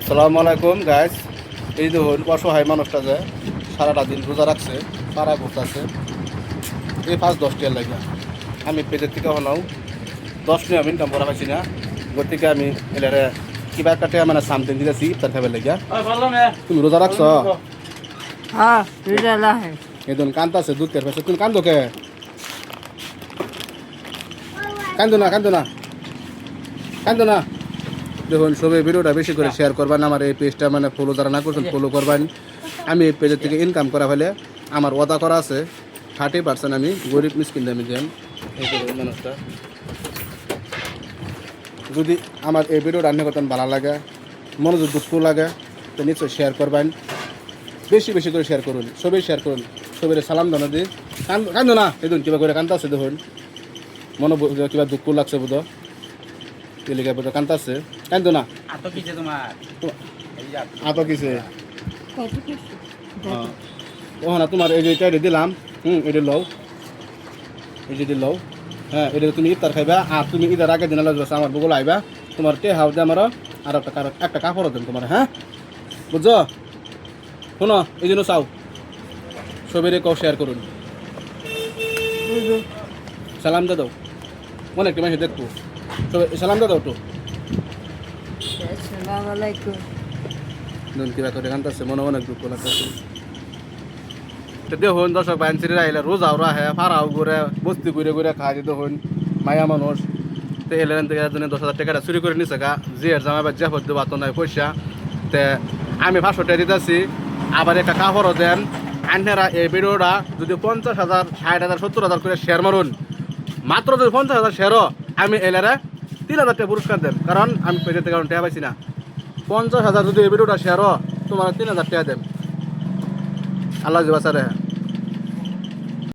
আসসালামু আলাইকুম গাইস। এই দেখুন অসহায় মানুষটা যে সারাটা দিন রোজা রাখছে, পাড়া ঘুরতেছে এই 5-10 টাকা লাগে। আমি পেজের থেকে হলাও 10 নিয়ে আমি ইনকাম করা পাইছি না, গতিকে আমি এলারে কিবা একটা টাকা মানে সামথিং দিতেছি ইফতার খাবার লাগিয়া। তুমি রোজা রাখছ? हाँ रिजला है এই ধরুন কান্দা আছে, দুধ কের পাইছে। তুমি কান্দো কে? কান্দো না, কান্দো না, কান্দো না। দেখুন সবাই ভিডিওটা বেশি করে শেয়ার করবেন, আমার এই পেজটা মানে ফলো যারা না করছেন ফলো করবেন। আমি এই পেজের থেকে ইনকাম করা ফেলে আমার ওয়াদা করা আছে 30% আমি গরিব মিসকিনদের আমি দেন। এই দেখুন মানুষটা, যদি আমার এই ভিডিওটা রান্না করতেন ভালো লাগে, মনোযোগ দুঃখ লাগে, তো নিশ্চয়ই শেয়ার করবেন, বেশি বেশি করে শেয়ার করুন, সবাই শেয়ার করুন, সবাই সালাম জানা দিই। কান্দো না, এই দেখুন কিবা করে কান্দা আছে, দেখুন মনে কিবা দুঃখ লাগছে বোধ তেলিকা বোধ কান্দা আছে। কান্দো না, আতো কিছে তোমার আতো কিসে? कत किस ও না, তোমার এই যে এটা দিলাম, এটা লও, এই যে লও। হ্যাঁ, এটা তুমি ইফতার খাইবা, আর তুমি ঈদের আগে দিন লাগবে আমার বগুলো আইবা, তোমার টে হাও দে আমার, আর একটা কাপড় দেন তোমার। হ্যাঁ বুঝছো? শোনো, এই জন্য চাও সবেরে কেউ শেয়ার করুন, সালাম দে দাও, অনেকটা মানুষ দেখবো, সবাই সালাম দে দাও তো। अस्सलाम वालेकुम নুন কিবা করে কান্দাছে, মনে অনেক দুঃখ লাগতেছে। তো দেখুন দর্শক বাইনসিরা এলে রোজাও রাহে, ফাড়াও ঘুরে, বস্তি ঘুরে ঘুরে খাই দিতে হন মায়া মানুষ। তো এলেন থেকে 10,000 টাকাটা চুরি করে নিছে গা, জিয়ার জামা বা জেফত দেবো তো নাই পয়সা। তে আমি 500 টাকা দিতেছি, আবার একটা কাপড়ও দেন। আন্যেরা এই ভিডিওটা যদি 50,000, 60,000, 70,000 করে শেয়ার মারুন, মাত্র যদি 50,000 শেয়ারও, আমি এলারে 3,000 টাকা পুরস্কার দেন, কারণ আমি পেজের থেকে টাকা পাইছি না। 50,000 যদি এই ভিডিওটা শেয়ারও, তোমার 3,000 টাকা দেন। আল্লাহ বাঁচারে।